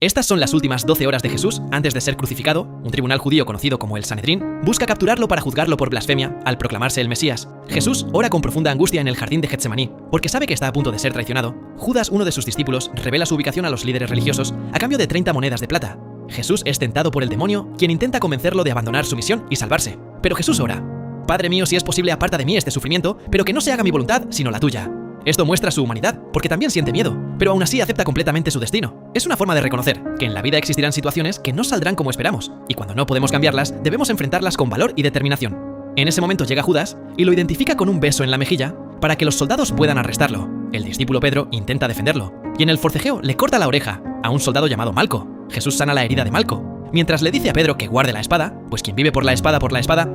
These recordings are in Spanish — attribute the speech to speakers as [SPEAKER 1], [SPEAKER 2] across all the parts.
[SPEAKER 1] Estas son las últimas 12 horas de Jesús antes de ser crucificado. Un tribunal judío conocido como el Sanedrín busca capturarlo para juzgarlo por blasfemia al proclamarse el Mesías. Jesús ora con profunda angustia en el jardín de Getsemaní, porque sabe que está a punto de ser traicionado. Judas, uno de sus discípulos, revela su ubicación a los líderes religiosos a cambio de 30 monedas de plata. Jesús es tentado por el demonio, quien intenta convencerlo de abandonar su misión y salvarse. Pero Jesús ora: Padre mío, si es posible, aparta de mí este sufrimiento, pero que no se haga mi voluntad, sino la tuya. Esto muestra su humanidad, porque también siente miedo, pero aún así acepta completamente su destino. Es una forma de reconocer que en la vida existirán situaciones que no saldrán como esperamos, y cuando no podemos cambiarlas, debemos enfrentarlas con valor y determinación. En ese momento llega Judas y lo identifica con un beso en la mejilla para que los soldados puedan arrestarlo. El discípulo Pedro intenta defenderlo, y en el forcejeo le corta la oreja a un soldado llamado Malco. Jesús sana la herida de Malco, mientras le dice a Pedro que guarde la espada, pues quien vive por la espada,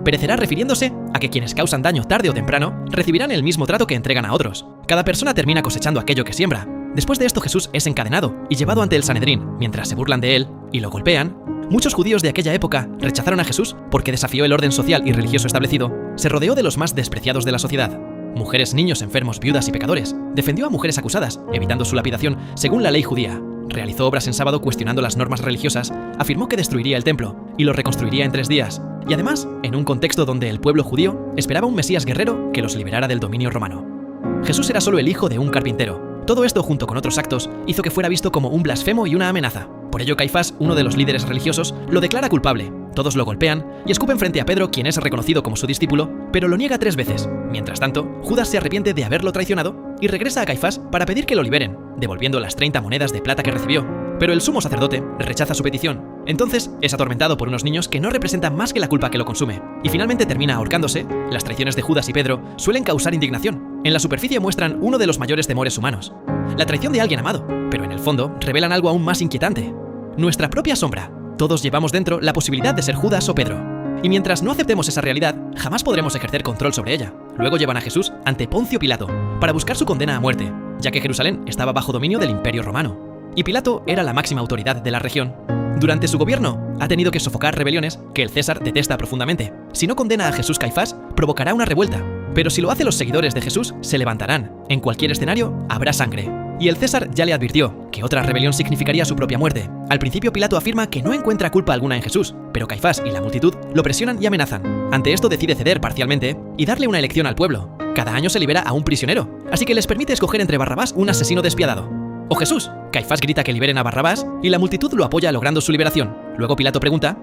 [SPEAKER 1] perecerá, refiriéndose a que quienes causan daño tarde o temprano recibirán el mismo trato que entregan a otros. Cada persona termina cosechando aquello que siembra. Después de esto, Jesús es encadenado y llevado ante el Sanedrín, mientras se burlan de él y lo golpean. Muchos judíos de aquella época rechazaron a Jesús porque desafió el orden social y religioso establecido. Se rodeó de los más despreciados de la sociedad: mujeres, niños, enfermos, viudas y pecadores. Defendió a mujeres acusadas, evitando su lapidación según la ley judía. Realizó obras en sábado cuestionando las normas religiosas, afirmó que destruiría el templo y lo reconstruiría en 3 días, y además, en un contexto donde el pueblo judío esperaba un Mesías guerrero que los liberara del dominio romano. Jesús era solo el hijo de un carpintero. Todo esto, junto con otros actos, hizo que fuera visto como un blasfemo y una amenaza. Por ello, Caifás, uno de los líderes religiosos, lo declara culpable. Todos lo golpean y escupen frente a Pedro, quien es reconocido como su discípulo, pero lo niega 3 veces. Mientras tanto, Judas se arrepiente de haberlo traicionado y regresa a Caifás para pedir que lo liberen, devolviendo las 30 monedas de plata que recibió. Pero el sumo sacerdote rechaza su petición. Entonces es atormentado por unos niños que no representan más que la culpa que lo consume, y finalmente termina ahorcándose. Las traiciones de Judas y Pedro suelen causar indignación. En la superficie muestran uno de los mayores temores humanos: la traición de alguien amado, pero en el fondo revelan algo aún más inquietante: nuestra propia sombra. Todos llevamos dentro la posibilidad de ser Judas o Pedro, y mientras no aceptemos esa realidad, jamás podremos ejercer control sobre ella. Luego llevan a Jesús ante Poncio Pilato para buscar su condena a muerte, ya que Jerusalén estaba bajo dominio del Imperio Romano, y Pilato era la máxima autoridad de la región. Durante su gobierno ha tenido que sofocar rebeliones que el César detesta profundamente. Si no condena a Jesús, Caifás provocará una revuelta, pero si lo hacen los seguidores de Jesús, se levantarán. En cualquier escenario habrá sangre. Y el César ya le advirtió que otra rebelión significaría su propia muerte. Al principio, Pilato afirma que no encuentra culpa alguna en Jesús, pero Caifás y la multitud lo presionan y amenazan. Ante esto, decide ceder parcialmente y darle una elección al pueblo. Cada año se libera a un prisionero, así que les permite escoger entre Barrabás, un asesino despiadado, o Jesús. Caifás grita que liberen a Barrabás y la multitud lo apoya logrando su liberación. Luego Pilato pregunta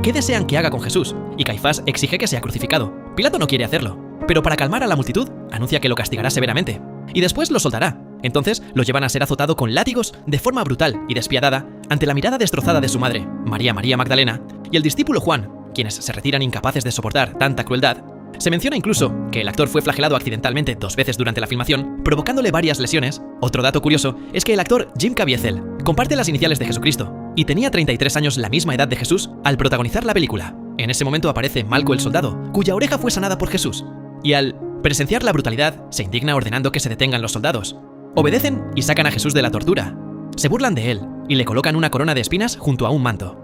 [SPEAKER 1] ¿qué desean que haga con Jesús? Y Caifás exige que sea crucificado. Pilato no quiere hacerlo, pero para calmar a la multitud, anuncia que lo castigará severamente y después lo soltará. Entonces lo llevan a ser azotado con látigos de forma brutal y despiadada ante la mirada destrozada de su madre, María Magdalena, y el discípulo Juan, quienes se retiran incapaces de soportar tanta crueldad. Se menciona incluso que el actor fue flagelado accidentalmente 2 veces durante la filmación, provocándole varias lesiones. Otro dato curioso es que el actor Jim Caviezel comparte las iniciales de Jesucristo y tenía 33 años, la misma edad de Jesús, al protagonizar la película. En ese momento aparece Malco el soldado, cuya oreja fue sanada por Jesús, y al presenciar la brutalidad, se indigna ordenando que se detengan los soldados. Obedecen y sacan a Jesús de la tortura. Se burlan de él y le colocan una corona de espinas junto a un manto,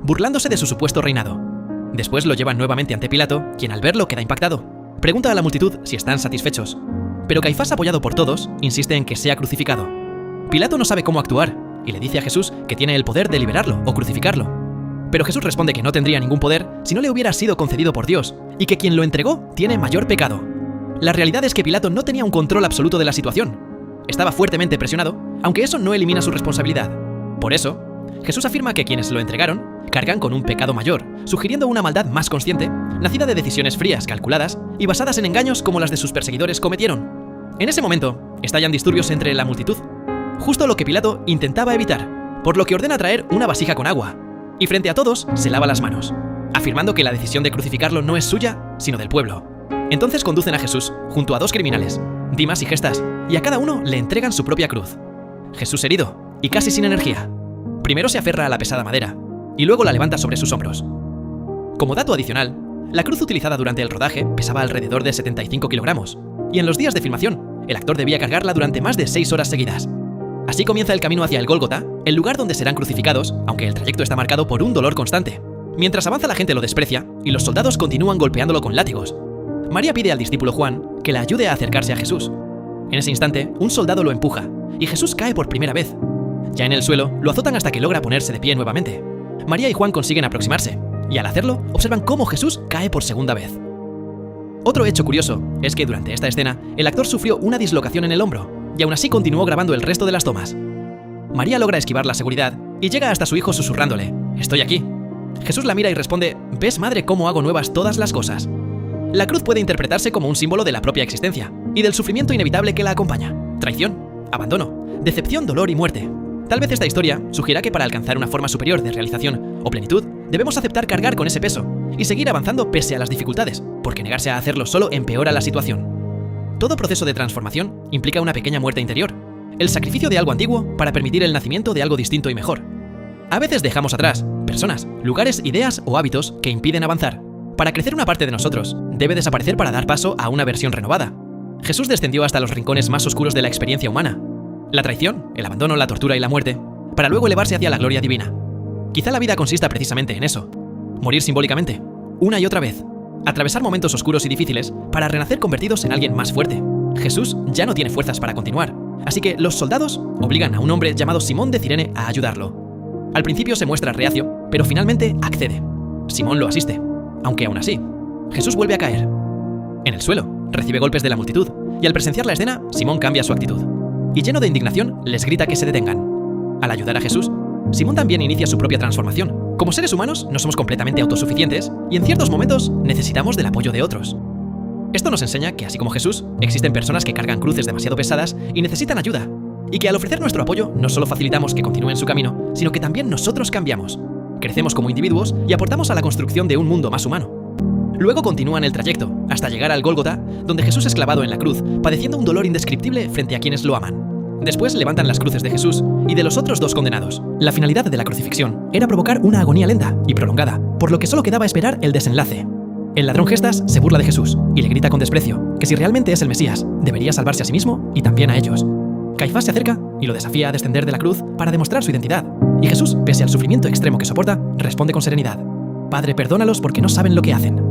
[SPEAKER 1] burlándose de su supuesto reinado. Después lo llevan nuevamente ante Pilato, quien al verlo queda impactado. Pregunta a la multitud si están satisfechos, pero Caifás, apoyado por todos, insiste en que sea crucificado. Pilato no sabe cómo actuar y le dice a Jesús que tiene el poder de liberarlo o crucificarlo. Pero Jesús responde que no tendría ningún poder si no le hubiera sido concedido por Dios, y que quien lo entregó tiene mayor pecado. La realidad es que Pilato no tenía un control absoluto de la situación. Estaba fuertemente presionado, aunque eso no elimina su responsabilidad. Por eso, Jesús afirma que quienes lo entregaron cargan con un pecado mayor, sugiriendo una maldad más consciente, nacida de decisiones frías, calculadas y basadas en engaños como las de sus perseguidores cometieron. En ese momento, estallan disturbios entre la multitud, justo lo que Pilato intentaba evitar, por lo que ordena traer una vasija con agua, y frente a todos se lava las manos, afirmando que la decisión de crucificarlo no es suya, sino del pueblo. Entonces conducen a Jesús junto a 2 criminales, Dimas y Gestas, y a cada uno le entregan su propia cruz. Jesús herido y casi sin energía. Primero se aferra a la pesada madera, y luego la levanta sobre sus hombros. Como dato adicional, la cruz utilizada durante el rodaje pesaba alrededor de 75 kilogramos, y en los días de filmación, el actor debía cargarla durante más de 6 horas seguidas. Así comienza el camino hacia el Gólgota, el lugar donde serán crucificados, aunque el trayecto está marcado por un dolor constante. Mientras avanza, la gente lo desprecia, y los soldados continúan golpeándolo con látigos. María pide al discípulo Juan que la ayude a acercarse a Jesús. En ese instante, un soldado lo empuja, y Jesús cae por primera vez. Ya en el suelo, lo azotan hasta que logra ponerse de pie nuevamente. María y Juan consiguen aproximarse, y al hacerlo, observan cómo Jesús cae por segunda vez. Otro hecho curioso es que durante esta escena, el actor sufrió una dislocación en el hombro, y aún así continuó grabando el resto de las tomas. María logra esquivar la seguridad y llega hasta su hijo susurrándole: «Estoy aquí». Jesús la mira y responde: «¿Ves, madre, cómo hago nuevas todas las cosas?». La cruz puede interpretarse como un símbolo de la propia existencia y del sufrimiento inevitable que la acompaña: traición, abandono, decepción, dolor y muerte. Tal vez esta historia sugiera que para alcanzar una forma superior de realización o plenitud, debemos aceptar cargar con ese peso y seguir avanzando pese a las dificultades, porque negarse a hacerlo solo empeora la situación. Todo proceso de transformación implica una pequeña muerte interior, el sacrificio de algo antiguo para permitir el nacimiento de algo distinto y mejor. A veces dejamos atrás personas, lugares, ideas o hábitos que impiden avanzar. Para crecer, una parte de nosotros debe desaparecer para dar paso a una versión renovada. Jesús descendió hasta los rincones más oscuros de la experiencia humana: la traición, el abandono, la tortura y la muerte, para luego elevarse hacia la gloria divina. Quizá la vida consista precisamente en eso: morir simbólicamente, una y otra vez, atravesar momentos oscuros y difíciles para renacer convertidos en alguien más fuerte. Jesús ya no tiene fuerzas para continuar, así que los soldados obligan a un hombre llamado Simón de Cirene a ayudarlo. Al principio se muestra reacio, pero finalmente accede. Simón lo asiste, aunque aún así, Jesús vuelve a caer. En el suelo, recibe golpes de la multitud, y al presenciar la escena, Simón cambia su actitud. Y lleno de indignación, les grita que se detengan. Al ayudar a Jesús, Simón también inicia su propia transformación. Como seres humanos, no somos completamente autosuficientes, y en ciertos momentos necesitamos del apoyo de otros. Esto nos enseña que, así como Jesús, existen personas que cargan cruces demasiado pesadas y necesitan ayuda, y que al ofrecer nuestro apoyo no solo facilitamos que continúen su camino, sino que también nosotros cambiamos, crecemos como individuos y aportamos a la construcción de un mundo más humano. Luego continúan el trayecto, hasta llegar al Gólgota, donde Jesús es clavado en la cruz, padeciendo un dolor indescriptible frente a quienes lo aman. Después levantan las cruces de Jesús y de los otros dos condenados. La finalidad de la crucifixión era provocar una agonía lenta y prolongada, por lo que solo quedaba esperar el desenlace. El ladrón Gestas se burla de Jesús y le grita con desprecio que si realmente es el Mesías, debería salvarse a sí mismo y también a ellos. Caifás se acerca y lo desafía a descender de la cruz para demostrar su identidad, y Jesús, pese al sufrimiento extremo que soporta, responde con serenidad: «Padre, perdónalos porque no saben lo que hacen».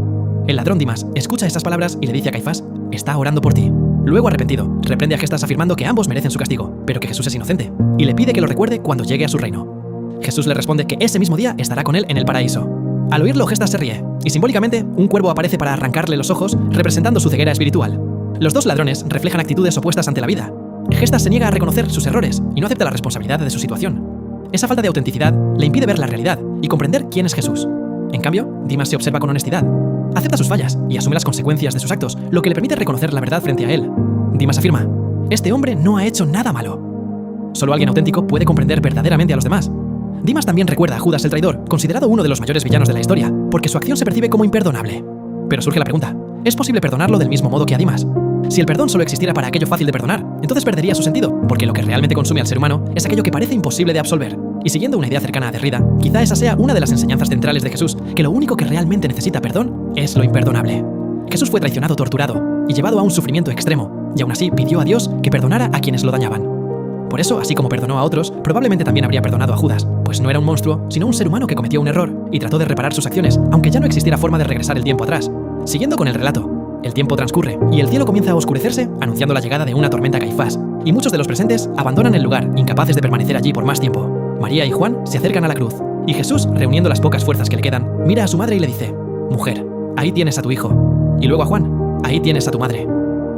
[SPEAKER 1] El ladrón Dimas escucha estas palabras y le dice a Caifás: «Está orando por ti». Luego, arrepentido, reprende a Gestas afirmando que ambos merecen su castigo, pero que Jesús es inocente, y le pide que lo recuerde cuando llegue a su reino. Jesús le responde que ese mismo día estará con él en el paraíso. Al oírlo, Gestas se ríe, y simbólicamente, un cuervo aparece para arrancarle los ojos, representando su ceguera espiritual. Los dos ladrones reflejan actitudes opuestas ante la vida. Gestas se niega a reconocer sus errores y no acepta la responsabilidad de su situación. Esa falta de autenticidad le impide ver la realidad y comprender quién es Jesús. En cambio, Dimas se observa con honestidad. Acepta sus fallas y asume las consecuencias de sus actos, lo que le permite reconocer la verdad frente a él. Dimas afirma: «Este hombre no ha hecho nada malo». Solo alguien auténtico puede comprender verdaderamente a los demás. Dimas también recuerda a Judas el traidor, considerado uno de los mayores villanos de la historia, porque su acción se percibe como imperdonable. Pero surge la pregunta: ¿es posible perdonarlo del mismo modo que a Dimas? Si el perdón solo existiera para aquello fácil de perdonar, entonces perdería su sentido, porque lo que realmente consume al ser humano es aquello que parece imposible de absolver. Y siguiendo una idea cercana a Derrida, quizá esa sea una de las enseñanzas centrales de Jesús, que lo único que realmente necesita perdón es lo imperdonable. Jesús fue traicionado, torturado y llevado a un sufrimiento extremo, y aún así pidió a Dios que perdonara a quienes lo dañaban. Por eso, así como perdonó a otros, probablemente también habría perdonado a Judas, pues no era un monstruo, sino un ser humano que cometió un error y trató de reparar sus acciones, aunque ya no existiera forma de regresar el tiempo atrás. Siguiendo con el relato, el tiempo transcurre y el cielo comienza a oscurecerse, anunciando la llegada de una tormenta Caifás, y muchos de los presentes abandonan el lugar, incapaces de permanecer allí por más tiempo. María y Juan se acercan a la cruz, y Jesús, reuniendo las pocas fuerzas que le quedan, mira a su madre y le dice: «Mujer, ahí tienes a tu hijo». Y luego a Juan: «Ahí tienes a tu madre».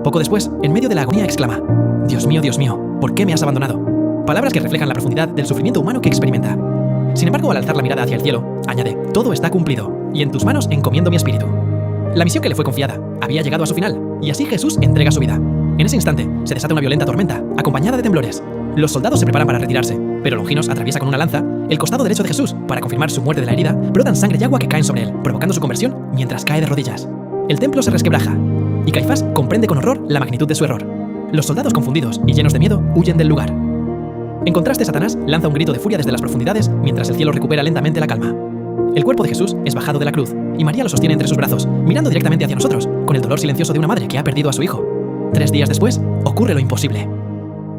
[SPEAKER 1] Poco después, en medio de la agonía, exclama: Dios mío, ¿por qué me has abandonado?». Palabras que reflejan la profundidad del sufrimiento humano que experimenta. Sin embargo, al alzar la mirada hacia el cielo, añade: «Todo está cumplido, y en tus manos encomiendo mi espíritu». La misión que le fue confiada había llegado a su final, y así Jesús entrega su vida. En ese instante, se desata una violenta tormenta, acompañada de temblores. Los soldados se preparan para retirarse, pero Longinos atraviesa con una lanza el costado derecho de Jesús. Para confirmar su muerte de la herida, brotan sangre y agua que caen sobre él, provocando su conversión mientras cae de rodillas. El templo se resquebraja, y Caifás comprende con horror la magnitud de su error. Los soldados, confundidos y llenos de miedo, huyen del lugar. En contraste, Satanás lanza un grito de furia desde las profundidades, mientras el cielo recupera lentamente la calma. El cuerpo de Jesús es bajado de la cruz, y María lo sostiene entre sus brazos, mirando directamente hacia nosotros, con el dolor silencioso de una madre que ha perdido a su hijo. 3 días después, ocurre lo imposible.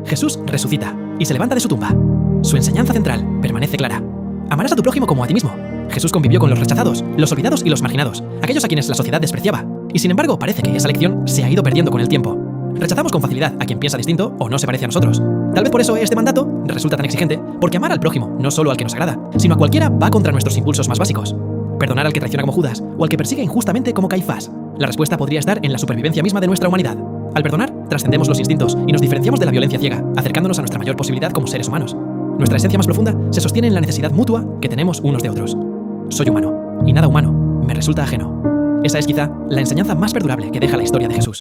[SPEAKER 1] Jesús resucita y se levanta de su tumba. Su enseñanza central permanece clara: amarás a tu prójimo como a ti mismo. Jesús convivió con los rechazados, los olvidados y los marginados, aquellos a quienes la sociedad despreciaba, y sin embargo parece que esa lección se ha ido perdiendo con el tiempo. Rechazamos con facilidad a quien piensa distinto o no se parece a nosotros. Tal vez por eso este mandato resulta tan exigente, porque amar al prójimo, no solo al que nos agrada, sino a cualquiera, va contra nuestros impulsos más básicos. ¿Perdonar al que traiciona como Judas o al que persigue injustamente como Caifás? La respuesta podría estar en la supervivencia misma de nuestra humanidad. Al perdonar, trascendemos los instintos y nos diferenciamos de la violencia ciega, acercándonos a nuestra mayor posibilidad como seres humanos. Nuestra esencia más profunda se sostiene en la necesidad mutua que tenemos unos de otros. Soy humano, y nada humano me resulta ajeno. Esa es quizá la enseñanza más perdurable que deja la historia de Jesús.